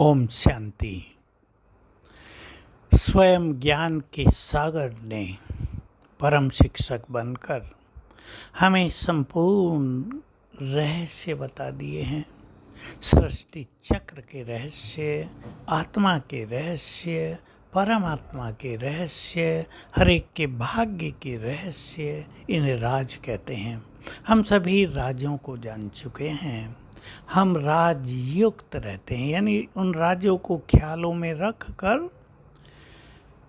ओम शांति। स्वयं ज्ञान के सागर ने परम शिक्षक बनकर हमें संपूर्ण रहस्य बता दिए हैं। सृष्टि चक्र के रहस्य, आत्मा के रहस्य, परमात्मा के रहस्य, हर एक के भाग्य के रहस्य, इन्हें राज कहते हैं। हम सभी राजों को जान चुके हैं। हम राजयुक्त रहते हैं, यानी उन राजों को ख्यालों में रख कर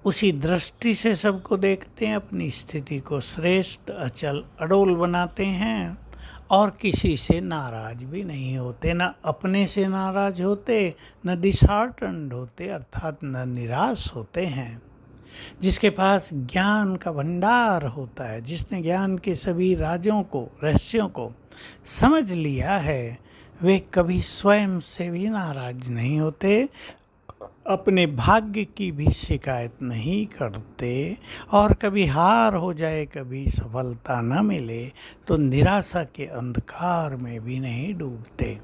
उसी दृष्टि से सबको देखते हैं, अपनी स्थिति को श्रेष्ठ अचल अडोल बनाते हैं और किसी से नाराज भी नहीं होते, न अपने से नाराज होते, न डिसहार्टन्ड होते, अर्थात न निराश होते हैं। जिसके पास ज्ञान का भंडार होता है, जिसने ज्ञान के सभी राजों को, रहस्यों को समझ लिया है, वे कभी स्वयं से भी नाराज नहीं होते, अपने भाग्य की भी शिकायत नहीं करते और कभी हार हो जाए, कभी सफलता न मिले तो निराशा के अंधकार में भी नहीं डूबते।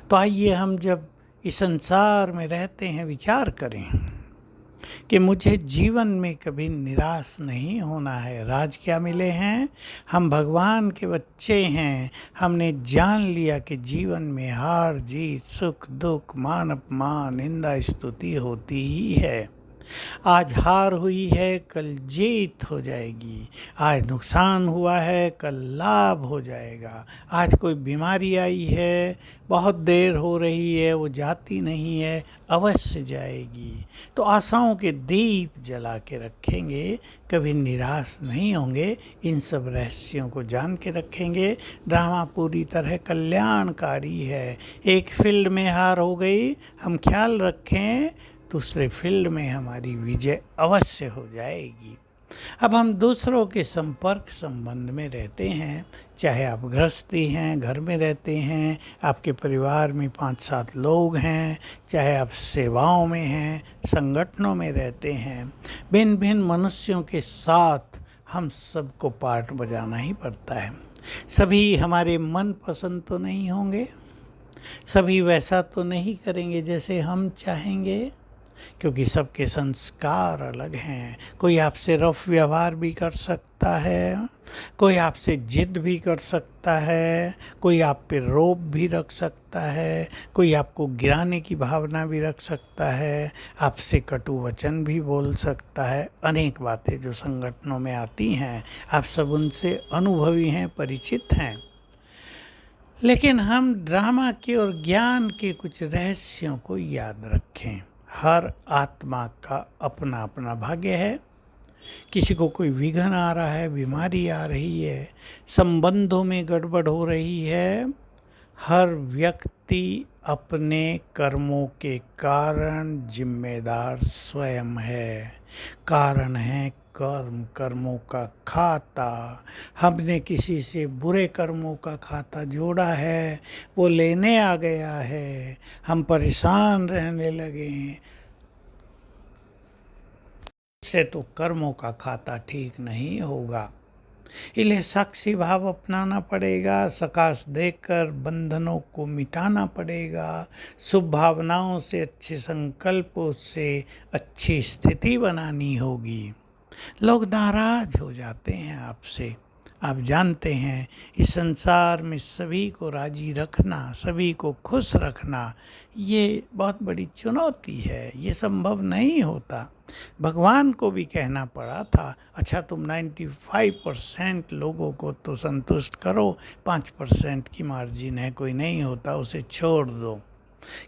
तो आइए हम जब इस संसार में रहते हैं विचार करें कि मुझे जीवन में कभी निराश नहीं होना है। राज क्या मिले हैं? हम भगवान के बच्चे हैं। हमने जान लिया कि जीवन में हार जीत, सुख दुख, मान अपमान, निंदा स्तुति होती ही है। आज हार हुई है, कल जीत हो जाएगी। आज नुकसान हुआ है, कल लाभ हो जाएगा। आज कोई बीमारी आई है, बहुत देर हो रही है, वो जाती नहीं है, अवश्य जाएगी। तो आशाओं के दीप जला के रखेंगे, कभी निराश नहीं होंगे। इन सब रहस्यों को जान के रखेंगे। ड्रामा पूरी तरह कल्याणकारी है। एक फील्ड में हार हो गई, हम ख्याल रखें दूसरे फील्ड में हमारी विजय अवश्य हो जाएगी। अब हम दूसरों के संपर्क संबंध में रहते हैं, चाहे आप गृहस्थी हैं, घर में रहते हैं, आपके परिवार में 5-7 लोग हैं, चाहे आप सेवाओं में हैं, संगठनों में रहते हैं, भिन्न भिन्न मनुष्यों के साथ हम सबको पार्ट बजाना ही पड़ता है। सभी हमारे मन पसंद तो नहीं होंगे, सभी वैसा तो नहीं करेंगे जैसे हम चाहेंगे, क्योंकि सबके संस्कार अलग हैं। कोई आपसे रफ व्यवहार भी कर सकता है, कोई आपसे जिद भी कर सकता है, कोई आप पे रोब भी रख सकता है, कोई आपको गिराने की भावना भी रख सकता है, आपसे कटु वचन भी बोल सकता है। अनेक बातें जो संगठनों में आती हैं, आप सब उनसे अनुभवी हैं, परिचित हैं। लेकिन हम ड्रामा के और ज्ञान के कुछ रहस्यों को याद रखें। हर आत्मा का अपना अपना भाग्य है। किसी को कोई विघ्न आ रहा है, बीमारी आ रही है, संबंधों में गड़बड़ हो रही है। हर व्यक्ति अपने कर्मों के कारण जिम्मेदार स्वयं है। कारण है कर्म, कर्मों का खाता। हमने किसी से बुरे कर्मों का खाता जोड़ा है, वो लेने आ गया है, हम परेशान रहने लगे हैं। इससे तो कर्मों का खाता ठीक नहीं होगा। इन्हें साक्षी भाव अपनाना पड़ेगा, सकाश देखकर बंधनों को मिटाना पड़ेगा, शुभ भावनाओं से, अच्छे संकल्पों से अच्छी स्थिति बनानी होगी। लोग नाराज हो जाते हैं आपसे। आप जानते हैं इस संसार में सभी को राजी रखना, सभी को खुश रखना, ये बहुत बड़ी चुनौती है। ये संभव नहीं होता। भगवान को भी कहना पड़ा था, अच्छा तुम 95% लोगों को तो संतुष्ट करो, 5% की मार्जिन है, कोई नहीं होता, उसे छोड़ दो।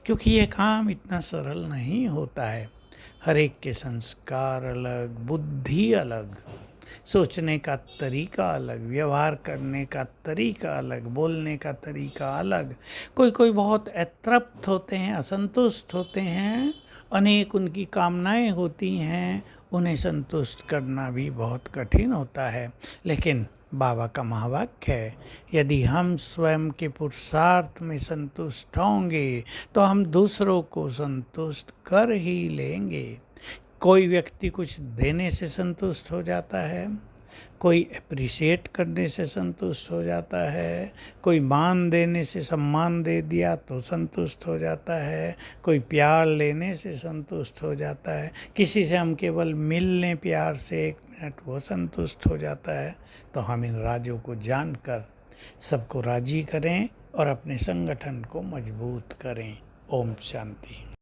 क्योंकि ये काम इतना सरल नहीं होता है। हर एक के संस्कार अलग, बुद्धि अलग, सोचने का तरीका अलग, व्यवहार करने का तरीका अलग, बोलने का तरीका अलग। कोई बहुत अतृप्त होते हैं, असंतुष्ट होते हैं, अनेक उनकी कामनाएं होती हैं, उन्हें संतुष्ट करना भी बहुत कठिन होता है। लेकिन बाबा का महावाक्य है, यदि हम स्वयं के पुरुषार्थ में संतुष्ट होंगे तो हम दूसरों को संतुष्ट कर ही लेंगे। कोई व्यक्ति कुछ देने से संतुष्ट हो जाता है, कोई अप्रिशिएट करने से संतुष्ट हो जाता है, कोई मान देने से, सम्मान दे दिया तो संतुष्ट हो जाता है, कोई प्यार लेने से संतुष्ट हो जाता है, किसी से हम केवल मिल लें प्यार से 1 मिनट वो संतुष्ट हो जाता है। तो हम इन राजों को जानकर सबको राजी करें और अपने संगठन को मजबूत करें। ओम शांति।